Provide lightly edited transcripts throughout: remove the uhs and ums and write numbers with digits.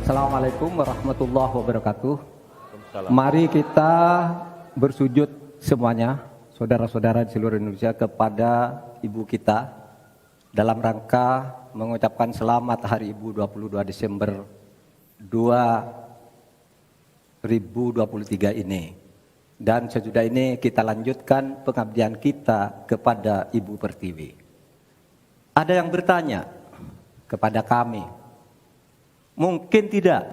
Assalamualaikum warahmatullahi wabarakatuh. Mari kita bersujud semuanya, saudara-saudara di seluruh Indonesia, kepada ibu kita dalam rangka mengucapkan selamat Hari Ibu 22 Desember 2023 ini. Dan sesudah ini kita lanjutkan pengabdian kita kepada Ibu Pertiwi. Ada yang bertanya kepada kami, mungkin tidak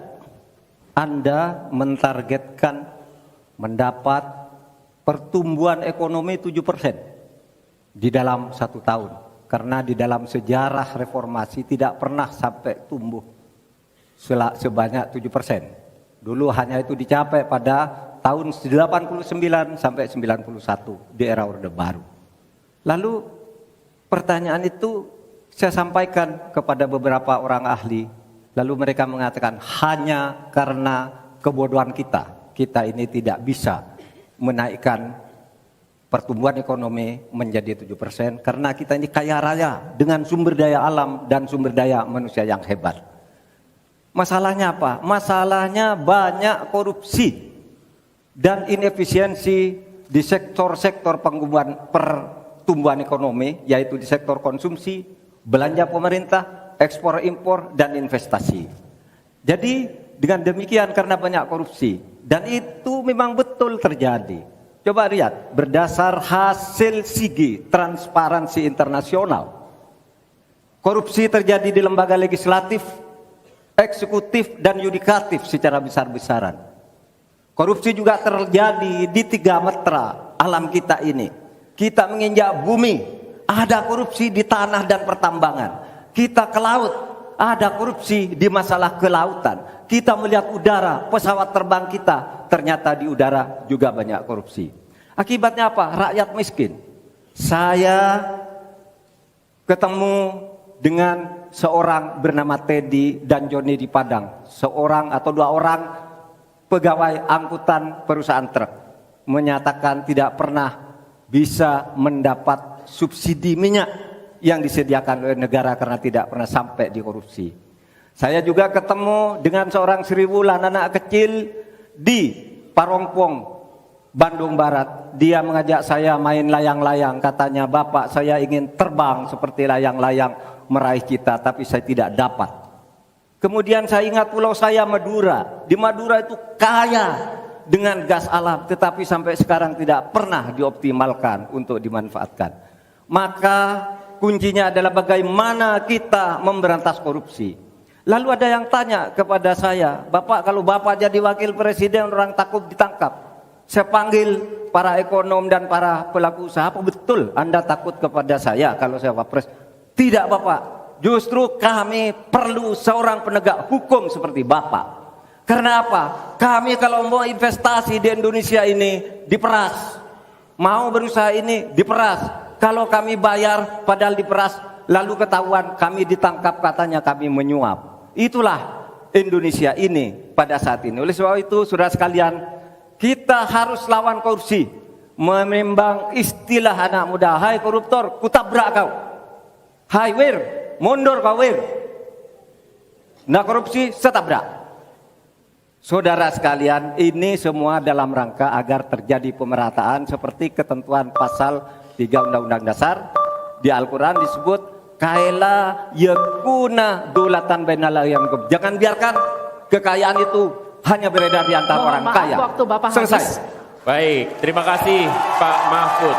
Anda mentargetkan mendapat pertumbuhan ekonomi 7% di dalam 1 tahun. Karena di dalam sejarah reformasi tidak pernah sampai tumbuh sebanyak 7%. Dulu hanya itu dicapai pada tahun 89 sampai 91 di era Orde Baru. Lalu pertanyaan itu saya sampaikan kepada beberapa orang ahli. Lalu mereka mengatakan hanya karena kebodohan kita ini tidak bisa menaikkan pertumbuhan ekonomi menjadi 7% karena kita ini kaya raya dengan sumber daya alam dan sumber daya manusia yang hebat. Masalahnya apa? Masalahnya banyak korupsi dan inefisiensi di sektor-sektor pertumbuhan ekonomi, yaitu di sektor konsumsi, belanja pemerintah, ekspor impor dan investasi. Jadi dengan demikian karena banyak korupsi dan itu memang betul terjadi. Coba lihat berdasar hasil SIGI, Transparansi Internasional. Korupsi terjadi di lembaga legislatif, eksekutif dan yudikatif secara besar-besaran. Korupsi juga terjadi di 3 metra alam kita ini. Kita menginjak bumi, ada korupsi di tanah dan pertambangan. Kita ke laut, ada korupsi di masalah kelautan. Kita melihat udara, pesawat terbang kita, ternyata di udara juga banyak korupsi. Akibatnya apa? Rakyat miskin. Saya ketemu dengan seorang bernama Teddy dan Joni di Padang. Seorang atau 2 orang pegawai angkutan perusahaan truk menyatakan tidak pernah bisa mendapat subsidi minyak yang disediakan oleh negara karena tidak pernah sampai di korupsi. Saya juga ketemu dengan seorang Sri Wulan, anak kecil di Parongpong, Bandung Barat. Dia mengajak saya main layang-layang. Katanya, "Bapak, saya ingin terbang seperti layang-layang meraih cita, tapi saya tidak dapat." Kemudian saya ingat pulau saya, Madura. Di Madura itu kaya dengan gas alam, tetapi sampai sekarang tidak pernah dioptimalkan untuk dimanfaatkan. Maka kuncinya adalah bagaimana kita memberantas korupsi. Lalu ada yang tanya kepada saya, "Bapak, kalau Bapak jadi wakil presiden orang takut ditangkap. Saya panggil para ekonom dan para pelaku usaha, apa betul Anda takut kepada saya kalau saya wapres?" "Tidak, Bapak. Justru kami perlu seorang penegak hukum seperti Bapak. Karena apa? Kami kalau mau investasi di Indonesia ini diperas. Mau berusaha ini diperas. Kalau kami bayar padahal diperas, lalu ketahuan kami ditangkap katanya kami menyuap." Itulah Indonesia ini pada saat ini. Oleh sebab itu, saudara sekalian, kita harus lawan korupsi. Memembang istilah anak muda, "Hai koruptor, kutabrak kau. Hai wir, mundur kau wir. Nah korupsi, setabrak." Saudara sekalian, ini semua dalam rangka agar terjadi pemerataan seperti ketentuan pasal 3 Undang-Undang Dasar. Di Al-Quran disebut kaila yakuna dolatan bainal yang. Jangan biarkan kekayaan itu hanya beredar di antara orang kaya. Waktu Bapak selesai. Habis. Baik, terima kasih Pak Mahfud.